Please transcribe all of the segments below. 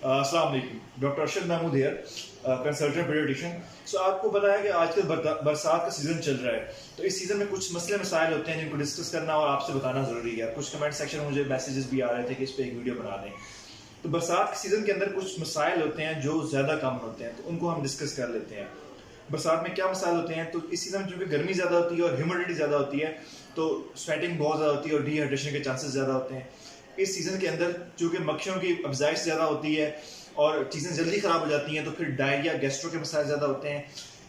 अस्सलाम वालेकुम, doctor Arshad Mahmood here, consultant paediatrician. So आपको पता है कि आजकल बरसात का सीज़न चल रहा है, तो इस सीज़न में कुछ मसले मसाइल होते हैं जिनको डिस्कस करना और आपसे बताना ज़रूरी है। कुछ कमेंट सेक्शन में मुझे मैसेजेस भी आ रहे थे कि इस पर एक वीडियो बना दें। तो बरसात के सीज़न के अंदर कुछ मसाइल होते हैं जो ज़्यादा कॉमन होते हैं, तो उनको हम डिस्कस कर लेते हैं। बरसात में क्या मसाइल होते हैं? तो इस सीज़न में चूँकि गर्मी ज़्यादा होती है और ह्यूमिडिटी ज़्यादा होती है, तो स्वेटिंग बहुत ज़्यादा होती है और डिहाइड्रेशन के चांसेस ज़्यादा होते हैं। इस सीज़न के अंदर चूँकि मक्खियों की अफजाइश ज़्यादा होती है और चीज़ें जल्दी ख़राब हो जाती हैं, तो फिर डायरिया, गैस्ट्रो के मसाइल ज़्यादा होते हैं।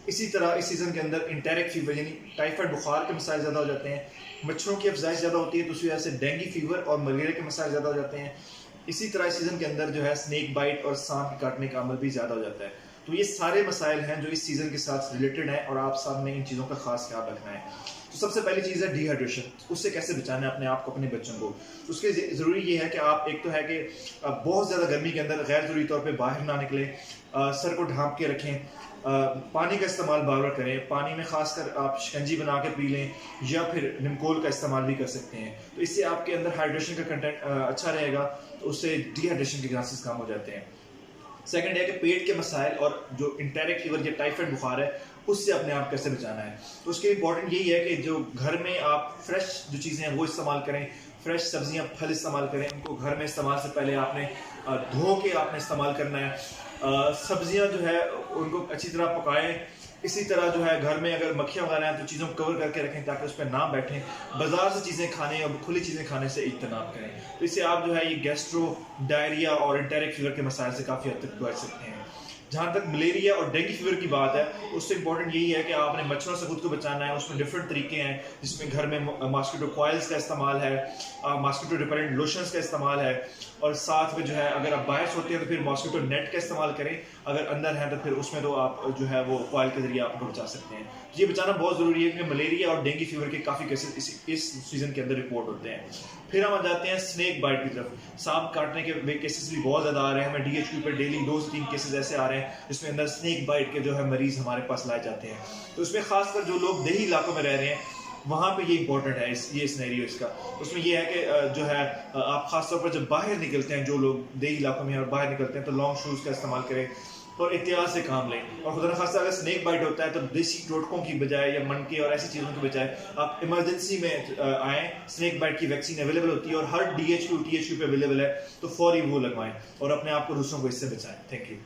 इसी तरह इस सीज़न के अंदर इंटेरिक फीवर यानी टाइफाइड बुखार के मसाइल ज़्यादा हो जाते हैं। मच्छरों की अफजाइश ज़्यादा होती है, तो उसी वजह से डेंगू फीवर और मलेरिया के मसाइल ज़्यादा हो जाते हैं। इसी तरह इस सीज़न के अंदर जो है स्नेक बाइट और सांप के काटने का अमल भी ज़्यादा हो जाता है। तो ये सारे मसाइल हैं जो इस सीज़न के साथ रिलेटेड हैं और आप सामने इन चीज़ों का खास ख्याल रखना है। तो सबसे पहली चीज़ है डिहाइड्रेशन। उससे कैसे बचाना है अपने आप को, अपने बच्चों को। उसके ज़रूरी ये है कि आप एक तो है कि बहुत ज़्यादा गर्मी के अंदर गैर ज़रूरी तौर पे बाहर ना निकलें, सर को ढांप के रखें, पानी का इस्तेमाल बार बार करें। पानी में खासकर आप शिकंजी बना के पी लें या फिर निमकोल का इस्तेमाल भी कर सकते हैं। तो इससे आपके अंदर हाइड्रेशन का कंटेंट अच्छा रहेगा, तो उससे डिहाइड्रेशन के चांसेस कम हो जाते हैं। सेकंड है कि पेट के मसाइल और जो इंटेरिक फीवर या टाइफाइड बुखार है उससे अपने आप कैसे बचाना है। तो उसके इंपॉर्टेंट यही है कि जो घर में आप फ्रेश जो चीज़ें हैं वो इस्तेमाल करें, फ्रेश सब्जियां फल इस्तेमाल करें। उनको घर में इस्तेमाल से पहले आपने धो के आपने इस्तेमाल करना है। सब्जियां जो है उनको अच्छी तरह पकाएं। इसी तरह जो है घर में अगर मक्खियाँ वगैरह हैं तो चीज़ों को कवर करके रखें ताकि उस पर ना बैठें। बाजार से चीज़ें खाने और खुली चीज़ें खाने से इज्तनाब करें। तो इससे आप जो है ये गैस्ट्रो, डायरिया और इंटेरिक फीवर के मसाइल से काफ़ी हद तक बच सकते हैं। जहाँ तक मलेरिया और डेंगू फीवर की बात है, उससे इंपॉर्टेंट यही है कि आपने मच्छरों से खुद को बचाना है। उसमें डिफरेंट तरीके हैं, जिसमें घर में मॉस्किटो कॉइल्स का इस्तेमाल है, मॉस्किटो रिपेलेंट लोशंस का इस्तेमाल है, और साथ में जो है अगर आप बाहर सोते हैं तो फिर मॉस्किटो नेट का इस्तेमाल करें। अगर अंदर हैं तो फिर उसमें तो आप जो है वो कॉइल के जरिए आपको बचा सकते हैं। ये बचाना बहुत ज़रूरी है क्योंकि मलेरिया और डेंगू फीवर के काफ़ी केसेस इस सीज़न के अंदर रिपोर्ट होते हैं। फिर हम आ जाते हैं स्नेक बाइट की तरफ। सांप काटने के केसेस भी बहुत ज़्यादा आ रहे हैं। हमें DHQ पर डेली 2 से 3 केसेस ऐसे आ रहे हैं जिसमें अंदर स्नेक बाइट के जो है मरीज़ हमारे पास लाए जाते हैं। तो उसमें खासकर जो लोग देही इलाकों में रह रहे हैं वहाँ पे ये इंपॉर्टेंट है, ये सिनेरियो इसका। उसमें ये है कि जो है आप खासतौर पर जब बाहर निकलते हैं, जो लोग देही इलाकों में और बाहर निकलते हैं, तो लॉन्ग शूज़ का इस्तेमाल करें और एहतियात से काम लें। और खुदा न खास्ता अगर स्नेक बाइट होता है तो देसी टोटकों की बजाय या मनके और ऐसी चीज़ों की बजाय आप इमरजेंसी में आएँ। स्नेक बाइट की वैक्सीन अवेलेबल होती है और हर DHQ THQ पे अवेलेबल है, तो फौरी वो लगवाएं और अपने आप को दूसरों को इससे बचाएं। Thank you.